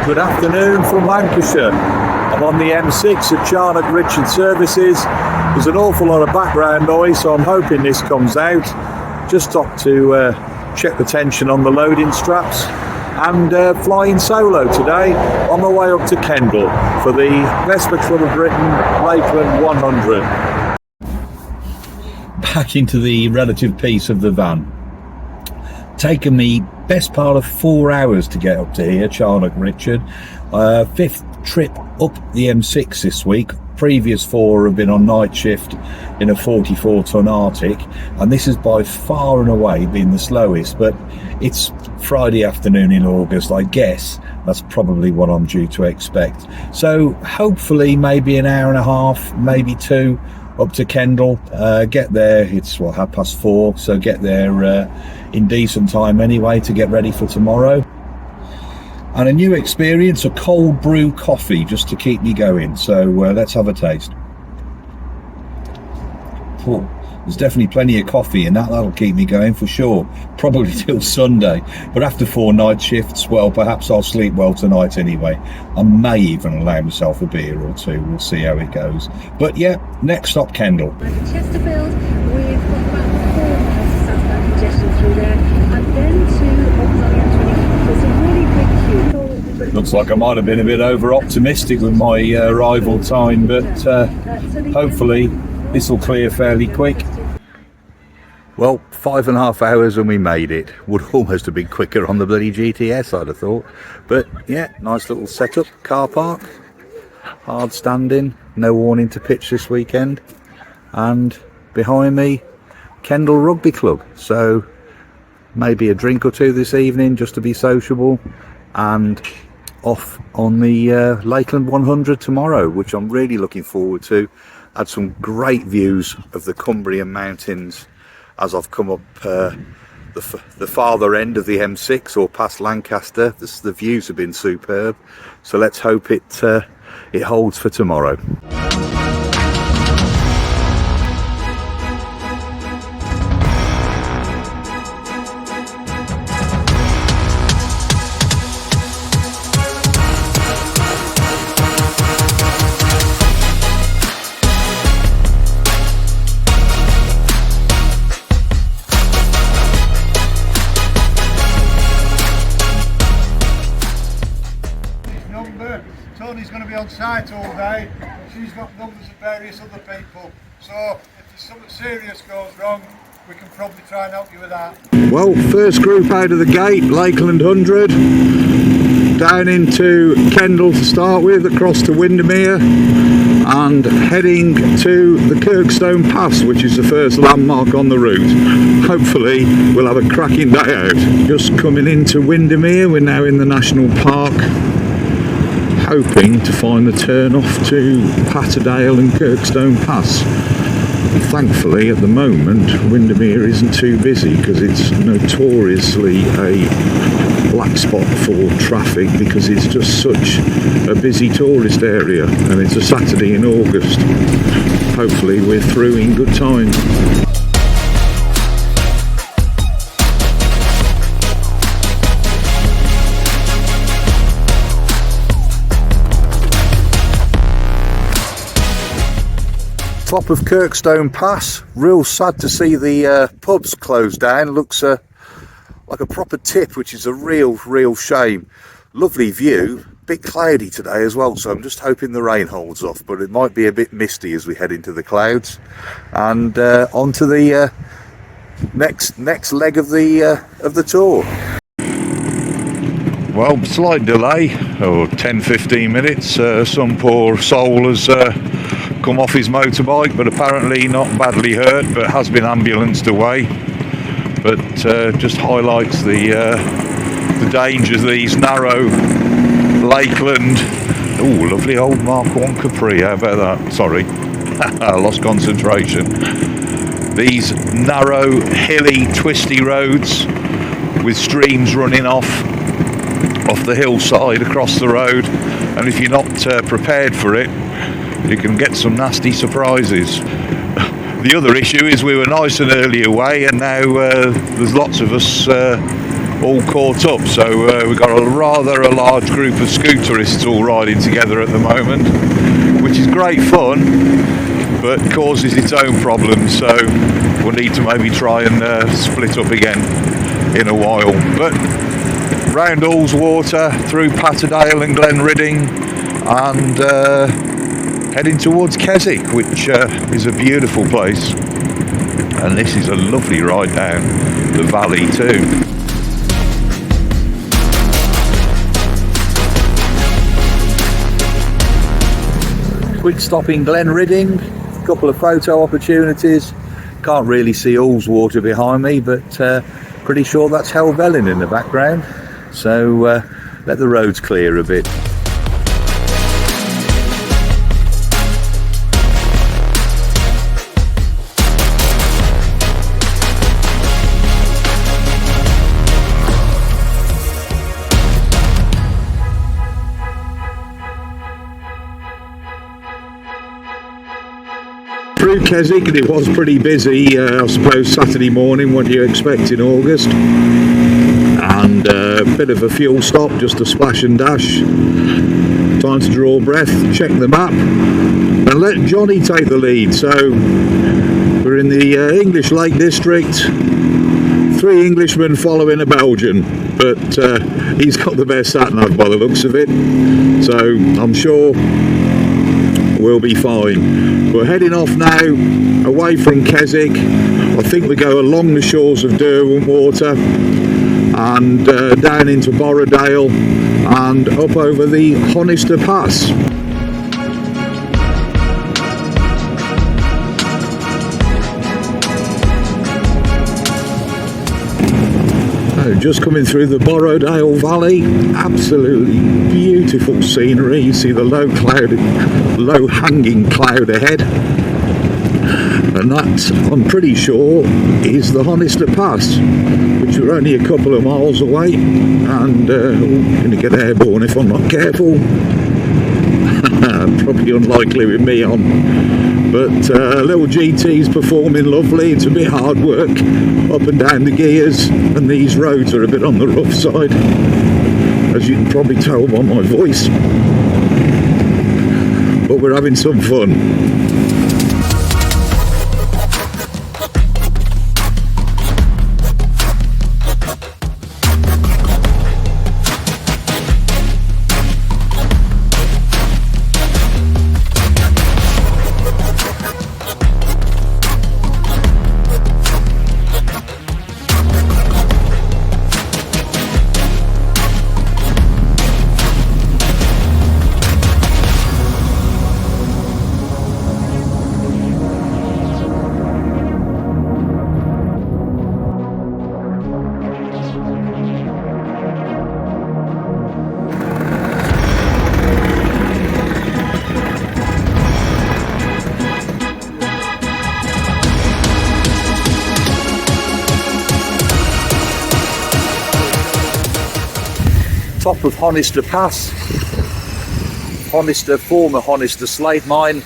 Good afternoon from Lancashire. I'm on the M6 at Charnock Richard Services. There's an awful lot of background noise, so I'm hoping this comes out. Just stopped to check the tension on the loading straps and flying solo today on my way up to Kendal for the Vespa Club of Britain Lakeland 100. Back into the relative peace of the van. Taken me best part of 4 hours to get up to here, Charnock Richard. Fifth trip up the M6 this week. Previous 4 have been on night shift in a 44-ton Arctic, and this has by far and away been the slowest, but it's Friday afternoon in August. I guess that's probably what I'm due to expect. So hopefully maybe an hour and a half, maybe 2 up to Kendal. Get there, it's 4:30, so get there in decent time anyway to get ready for tomorrow. And a new experience, a cold brew coffee just to keep me going. So let's have a taste. Oh, there's definitely plenty of coffee in that. That'll keep me going for sure, probably till Sunday. But after 4 night shifts, well, perhaps I'll sleep well tonight anyway. I may even allow myself a beer or 2. We'll see how it goes. But yeah, next stop, Kendal. Chesterfield, we've got about 4 miles of southbound congestion through there, and then to Oxford M24. There's a really big queue. Looks like I might have been a bit over optimistic with my arrival time, but hopefully this will clear fairly quick. Well, 5.5 hours and we made it. Would almost have been quicker on the bloody GTS, I'd have thought. But yeah, nice little setup, car park, hard standing, no warning to pitch this weekend. And behind me, Kendal Rugby Club. So maybe a drink or 2 this evening just to be sociable, and off on the Lakeland 100 tomorrow, which I'm really looking forward to. Had some great views of the Cumbrian mountains as I've come up the farther end of the M6 or past Lancaster. The views have been superb, so let's hope it holds for tomorrow. Tony's going to be on site all day. She's got numbers of various other people. So if there's something serious goes wrong, we can probably try and help you with that. Well, first group out of the gate, Lakeland 100. Down into Kendal to start with, across to Windermere, and heading to the Kirkstone Pass, which is the first landmark on the route. Hopefully we'll have a cracking day out. Just coming into Windermere, we're now in the National Park, hoping to find the turn off to Patterdale and Kirkstone Pass. Thankfully at the moment Windermere isn't too busy, because it's notoriously a black spot for traffic because it's just such a busy tourist area, and it's a Saturday in August. Hopefully we're through in good time. Top of Kirkstone Pass. Real sad to see the pubs closed down. Looks like a proper tip, which is a real shame. Lovely view, bit cloudy today as well, so I'm just hoping the rain holds off, but it might be a bit misty as we head into the clouds. And on to the next leg of the tour. Well, slight delay, 10-15 minutes. Some poor soul has come off his motorbike, but apparently not badly hurt, but has been ambulanced away. But just highlights the dangers, these narrow Lakeland. Oh, lovely old Mark 1 Capri, how about that? Sorry, I lost concentration. These narrow, hilly, twisty roads with streams running off the hillside across the road, and if you're not prepared for it, you can get some nasty surprises. The other issue is we were nice and early away, and now there's lots of us all caught up, so we've got a large group of scooterists all riding together at the moment, which is great fun but causes its own problems, so we'll need to maybe try and split up again in a while. But round Ullswater, through Patterdale and Glenridding, and heading towards Keswick, which is a beautiful place, and this is a lovely ride down the valley too. Quick stop in Glenridding, a couple of photo opportunities. Can't really see Ullswater behind me, but pretty sure that's Helvellyn in the background, so let the roads clear a bit. Through Keswick, and it was pretty busy, I suppose, Saturday morning, what do you expect in August, and a bit of a fuel stop, just a splash and dash, time to draw breath, check the map and let Johnny take the lead. So we're in the English Lake District, 3 Englishmen following a Belgian, but he's got the best sat nav by the looks of it, so I'm sure we'll be fine. We're heading off now away from Keswick. I think we go along the shores of Derwentwater and down into Borrowdale and up over the Honister Pass. Just coming through the Borrowdale Valley, absolutely beautiful scenery. You see the low hanging cloud ahead, and that, I'm pretty sure, is the Honister Pass, which we're only a couple of miles away, and going to get airborne if I'm not careful. Probably unlikely with me on. But little GT's performing lovely. It's a bit hard work up and down the gears, and these roads are a bit on the rough side, as you can probably tell by my voice, but we're having some fun. Top of Honister Pass, former Honister slate mine,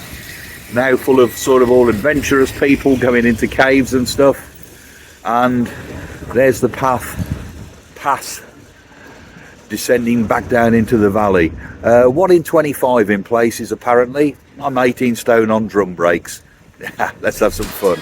now full of sort of all adventurous people going into caves and stuff, and there's the pass descending back down into the valley. 1 in 25 in places apparently. I'm 18 stone on drum brakes. Let's have some fun.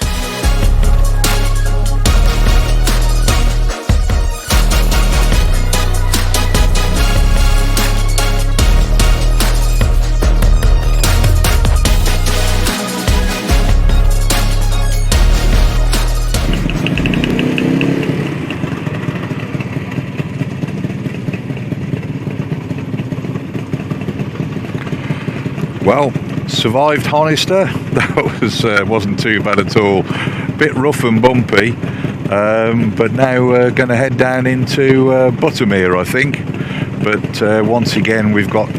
Well, survived Honister. That wasn't too bad at all. Bit rough and bumpy, but now we're going to head down into Buttermere, I think. But once again, we've got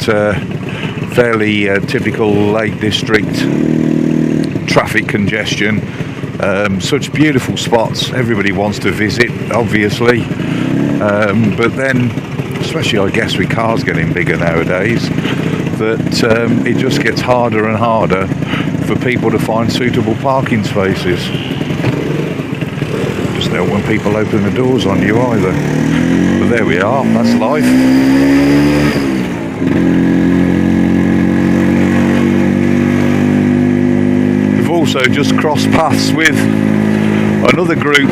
fairly typical Lake District traffic congestion. Such beautiful spots. Everybody wants to visit, obviously. But then, especially I guess with cars getting bigger nowadays, that it just gets harder and harder for people to find suitable parking spaces. Just help when people open the doors on you either. But there we are, that's life. We've also just crossed paths with another group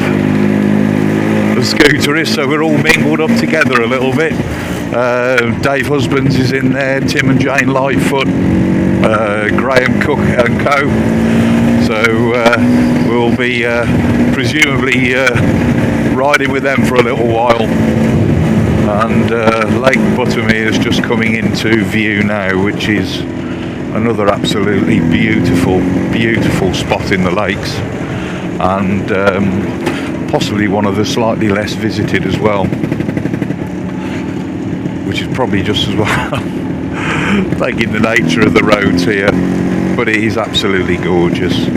of scooterists, so we're all mingled up together a little bit. Dave Husbands is in there, Tim and Jane Lightfoot, Graham Cook and co. So we'll be presumably riding with them for a little while. And Lake Buttermere is just coming into view now, which is another absolutely beautiful, beautiful spot in the lakes, and possibly one of the slightly less visited as well, which is probably just as well, taking the nature of the roads here, but it is absolutely gorgeous.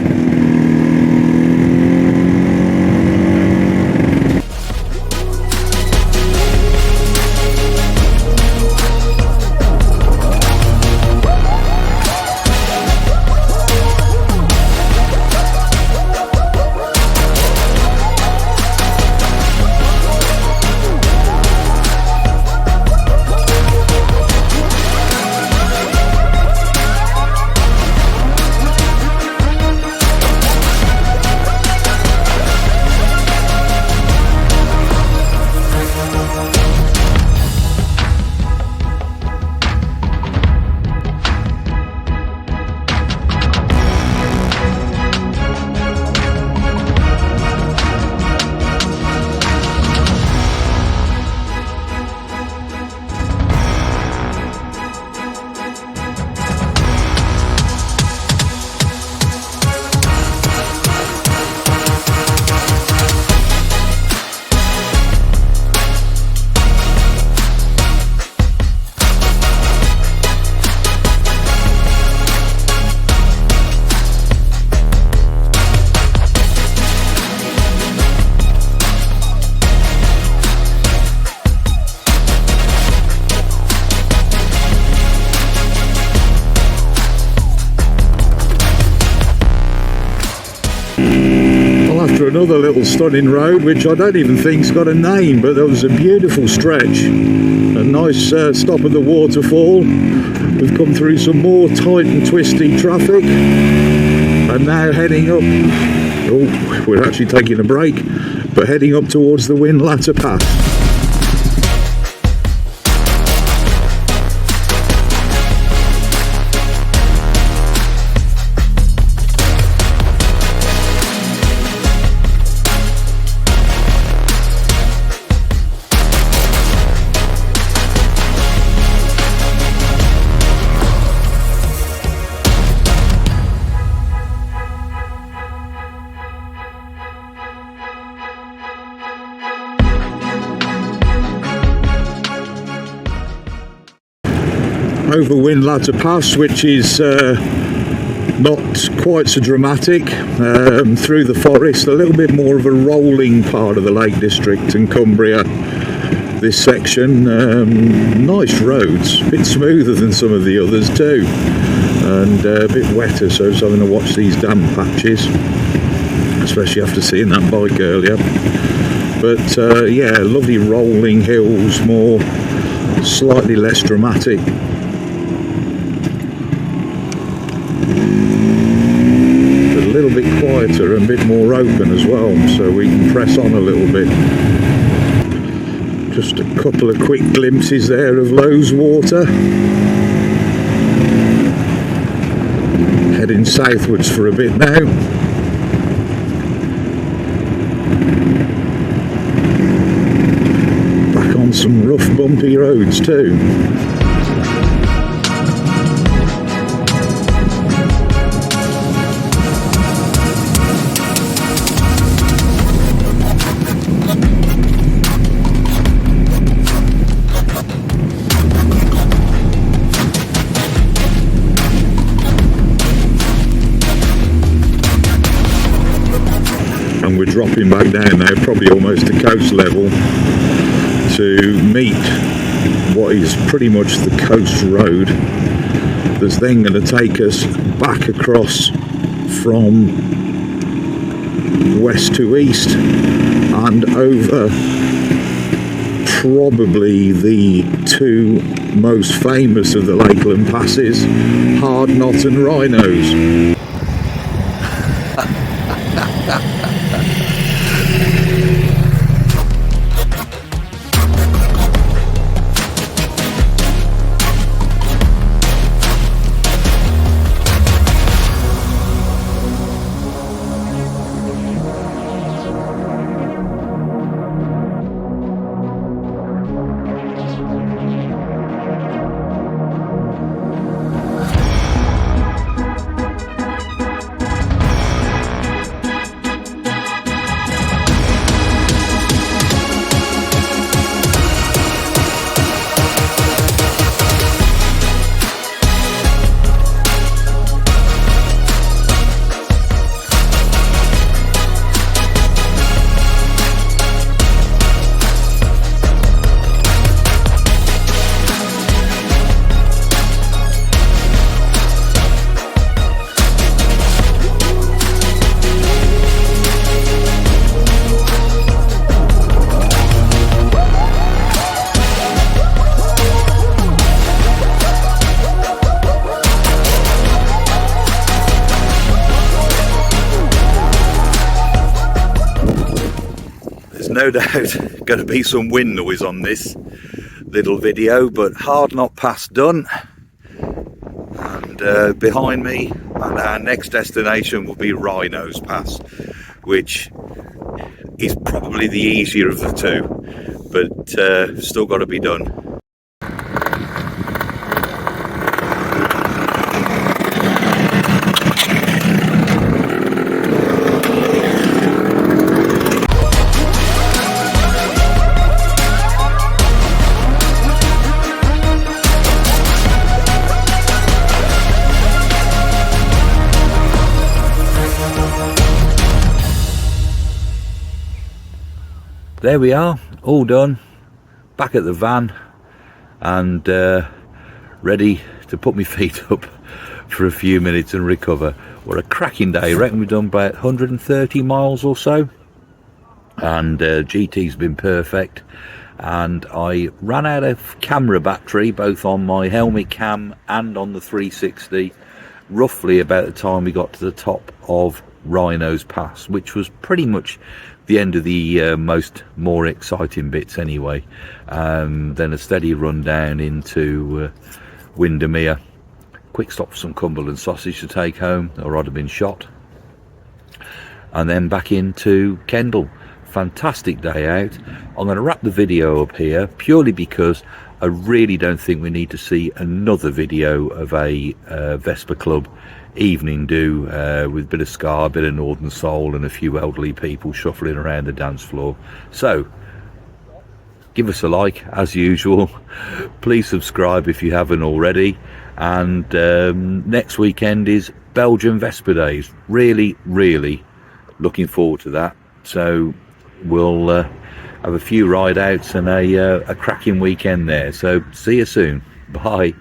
After another little stunning road, which I don't even think's got a name, but there was a beautiful stretch, a nice stop at the waterfall. We've come through some more tight and twisty traffic, and now heading up, oh, we're actually taking a break, but heading up towards the Windlatter Pass. Over Windlatter Pass, which is not quite so dramatic, through the forest, a little bit more of a rolling part of the Lake District and Cumbria, this section. Nice roads, a bit smoother than some of the others too, and a bit wetter, so I was having to watch these damp patches, especially after seeing that bike earlier. But yeah, lovely rolling hills, more slightly less dramatic. A little bit quieter and a bit more open as well, so we can press on a little bit. Just a couple of quick glimpses there of Lowes Water. Heading southwards for a bit now. Back on some rough bumpy roads too. And we're dropping back down now, probably almost to coast level, to meet what is pretty much the coast road that's then going to take us back across from west to east and over probably the two most famous of the Lakeland passes, Hard Knot and Rhinos. No doubt going to be some wind noise on this little video, but Hard Knot Pass done, and behind me and our next destination will be Rhinos Pass, which is probably the easier of the two, but still got to be done. There we are, all done, back at the van and ready to put my feet up for a few minutes and recover. What a cracking day. I reckon we've done about 130 miles or so, and GT's been perfect, and I ran out of camera battery both on my helmet cam and on the 360 roughly about the time we got to the top of Rhinos Pass, which was pretty much the end of the more exciting bits anyway. Then a steady run down into Windermere, quick stop for some Cumberland sausage to take home, or I'd have been shot, and then back into Kendal. Fantastic day out. I'm going to wrap the video up here purely because I really don't think we need to see another video of a Vespa Club evening do with a bit of ska, a bit of Northern Soul and a few elderly people shuffling around the dance floor. So give us a like as usual, please subscribe if you haven't already, and next weekend is Belgian Vespa Days. Really looking forward to that, so we'll have a few ride outs and a cracking weekend there. So see you soon, bye.